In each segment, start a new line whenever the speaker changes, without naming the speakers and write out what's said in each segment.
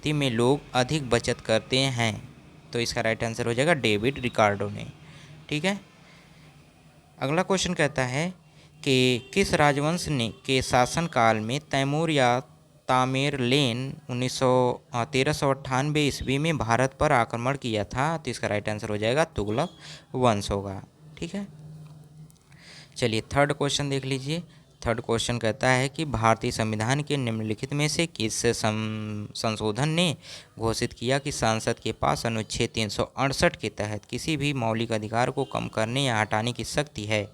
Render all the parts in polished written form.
स्थिति में लोग अधिक बचत करते हैं? तो इसका राइट आंसर हो जाएगा डेविड रिकार्डो ने। ठीक है। अगला क्वेश्चन कहता है कि किस राजवंश ने के शासनकाल में तैमूर या तामेरलेन 1398 ईस्वी में भारत पर आक्रमण किया था? तो इसका राइट आंसर हो जाएगा तुगलक वंश होगा। ठीक है। चलिए थर्ड क्वेश्चन देख लीजिए। थर्ड क्वेश्चन कहता है कि भारतीय संविधान के निम्नलिखित में से किस संशोधन ने घोषित किया कि संसद के पास अनुच्छेद 368 के तहत किसी भी मौलिक अधिकार को कम करने या हटाने की शक्ति है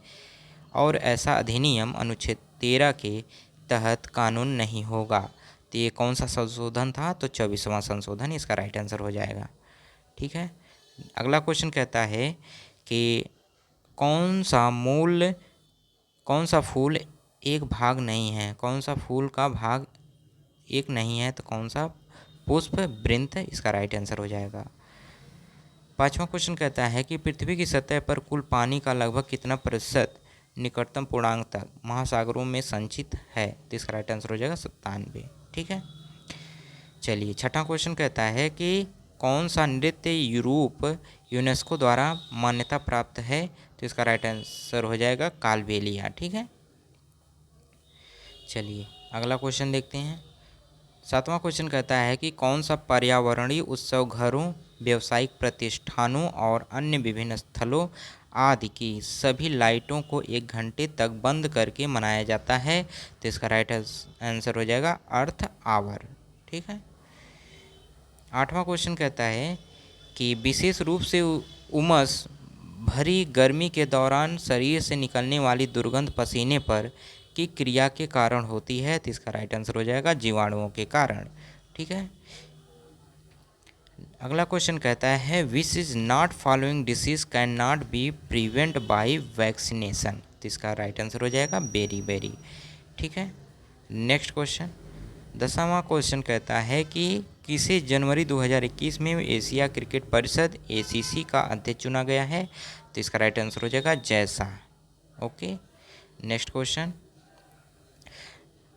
और ऐसा अधिनियम अनुच्छेद 13 के तहत कानून नहीं होगा? तो ये कौन सा संशोधन था? तो 24वां संशोधन इसका राइट आंसर हो जाएगा। ठीक है। अगला क्वेश्चन कहता है कि कौन सा फूल एक भाग नहीं है? कौन सा फूल का भाग एक नहीं है? तो कौन सा? पुष्प वृंत इसका राइट आंसर हो जाएगा। पांचवा क्वेश्चन कहता है कि पृथ्वी की सतह पर कुल पानी का लगभग कितना प्रतिशत निकटतम पूर्णांक तक महासागरों में संचित है? तो इसका राइट आंसर हो जाएगा 97। ठीक है। चलिए छठा क्वेश्चन कहता है कि कौन सा नृत्य यूरोप यूनेस्को द्वारा मान्यता प्राप्त है? तो इसका राइट आंसर हो जाएगा कालबेलिया। ठीक है। चलिए अगला क्वेश्चन देखते हैं। सातवां क्वेश्चन कहता है कि कौन सा पर्यावरणीय उत्सव घरों, व्यावसायिक प्रतिष्ठानों और अन्य विभिन्न स्थलों आदि की सभी लाइटों को 1 घंटे तक बंद करके मनाया जाता है? तो इसका राइट आंसर हो जाएगा अर्थ आवर। ठीक है। आठवां क्वेश्चन कहता है कि विशेष रूप से उमस भरी गर्मी के दौरान शरीर से निकलने वाली दुर्गंध पसीने पर की क्रिया के कारण होती है? तो इसका राइट आंसर हो जाएगा जीवाणुओं के कारण। ठीक है। अगला क्वेश्चन कहता है which is not following disease can not be prevent by vaccination? तो इसका राइट आंसर हो जाएगा बेरी बेरी। ठीक है। नेक्स्ट क्वेश्चन 10वां क्वेश्चन कहता है कि किसे जनवरी 2021 में एशिया क्रिकेट परिषद ACC का अध्यक्ष चुना गया है? तो इसका राइट आंसर हो जाएगा Jay Shah. Okay. Next question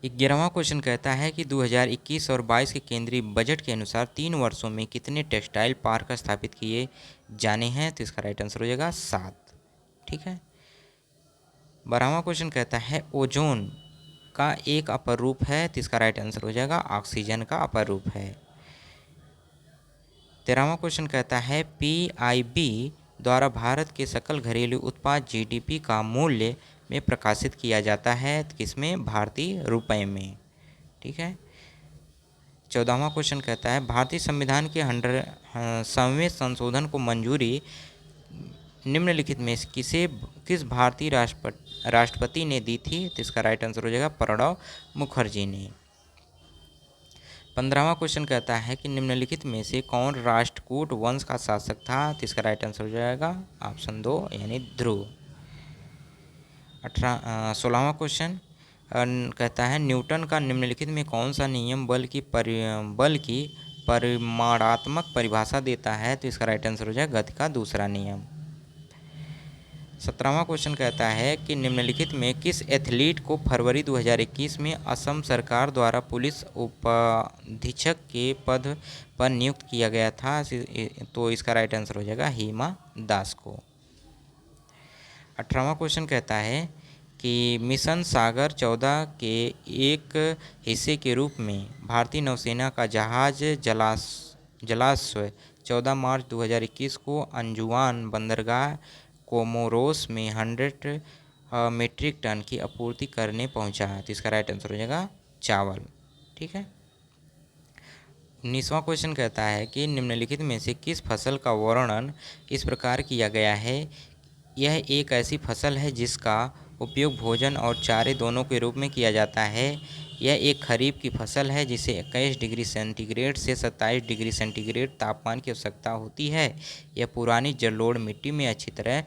11वां क्वेश्चन कहता है कि 2021 और 22 के केंद्रीय बजट के अनुसार 3 वर्षों में कितने टेक्सटाइल पार्क स्थापित किए जाने हैं? तो इसका राइट आंसर हो जाएगा 7। ठीक है। 12वां क्वेश्चन कहता है ओजोन का एक अपर रूप है? तो इसका राइट आंसर हो जाएगा ऑक्सीजन का अपर रूप है। 13वां क्वेश्चन कहता है PIB द्वारा भारत के सकल घरेलू उत्पाद GDP का मूल्य में प्रकाशित किया जाता है? तो किसमें? भारतीय रुपए में। ठीक है। 14वां क्वेश्चन कहता है भारतीय संविधान के 100वें संशोधन को मंजूरी निम्नलिखित में किस भारतीय राष्ट्रपति ने दी थी? तो इसका राइट आंसर हो जाएगा प्रणब मुखर्जी ने। 15वां क्वेश्चन कहता है कि निम्नलिखित में से कौन राष्ट्रकूट वंश का शासक था? तो इसका राइट आंसर हो जाएगा ऑप्शन 2 यानी ध्रुव। 16वां क्वेश्चन कहता है न्यूटन का निम्नलिखित में कौन सा नियम बल की परिमाणात्मक परिभाषा देता है? तो इसका राइट आंसर हो जाएगा गति का दूसरा नियम। 17वां क्वेश्चन कहता है कि निम्नलिखित में किस एथलीट को फरवरी 2021 में असम सरकार द्वारा पुलिस उपाधीक्षक के पद पर नियुक्त किया गया था? तो इसका राइट आंसर हो जाएगा हिमा दास को। 18वां क्वेश्चन कहता है कि मिशन सागर 14 के एक हिस्से के रूप में भारतीय नौसेना का जहाज जलाश्व 14 मार्च 2021 को अंजुमान बंदरगाह कोमोरोस में 100 मीट्रिक टन की आपूर्ति करने पहुंचा है? तो इसका राइट आंसर हो जाएगा चावल। ठीक है। 19वां क्वेश्चन कहता है कि निम्नलिखित में से किस फसल का वर्णन इस प्रकार किया गया है? यह एक ऐसी फसल है जिसका उपयोग भोजन और चारे दोनों के रूप में किया जाता है। यह एक खरीफ की फसल है जिसे 21 डिग्री सेंटीग्रेड से 27 डिग्री सेंटीग्रेड तापमान की आवश्यकता होती है। यह पुरानी जलोढ़ मिट्टी में अच्छी तरह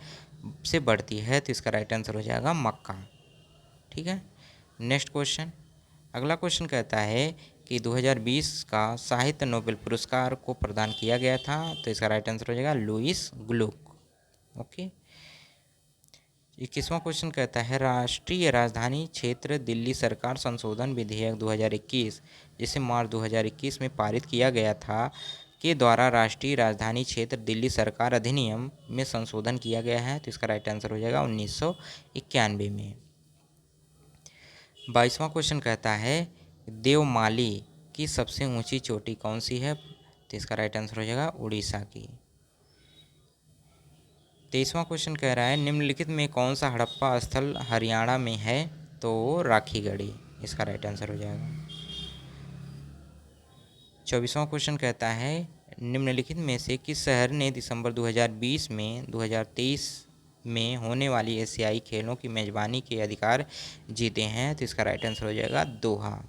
से बढ़ती है। तो इसका राइट आंसर हो जाएगा मक्का। ठीक है। नेक्स्ट क्वेश्चन अगला क्वेश्चन कहता है कि 2020 का साहित्य नोबेल पुरस्कार को प्रदान किया गया था? तो इसका राइट आंसर हो जाएगा लुईस ग्लुक। ओके। 21वां क्वेश्चन कहता है राष्ट्रीय राजधानी क्षेत्र दिल्ली सरकार संशोधन विधेयक 2021, जिसे मार्च 2021 में पारित किया गया था, के द्वारा राष्ट्रीय राजधानी क्षेत्र दिल्ली सरकार अधिनियम में संशोधन किया गया है। तो इसका राइट आंसर हो जाएगा 1991 में। 22वां क्वेश्चन कहता है देवमाली की सबसे ऊंची चोटी कौन सी है? तो इसका राइट आंसर हो जाएगा उड़ीसा की। 23वां क्वेश्चन कह रहा है निम्नलिखित में कौन सा हड़प्पा स्थल हरियाणा में है? तो राखीगढ़ी इसका राइट आंसर हो जाएगा। 24वां क्वेश्चन कहता है निम्नलिखित में से किस शहर ने दिसंबर 2020 में 2023 में होने वाली एशियाई खेलों की मेजबानी के अधिकार जीते हैं? तो इसका राइट आंसर हो जाएगा दोहा।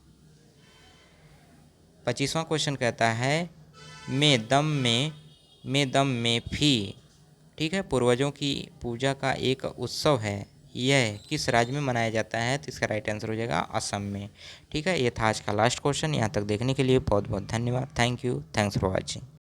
25वां क्वेश्चन कहता है में दम में फी, ठीक है, पूर्वजों की पूजा का एक उत्सव है, यह किस राज्य में मनाया जाता है? तो इसका राइट आंसर हो जाएगा असम में। ठीक है, ये था आज का लास्ट क्वेश्चन। यहाँ तक देखने के लिए बहुत बहुत धन्यवाद। Thank you, thanks for watching.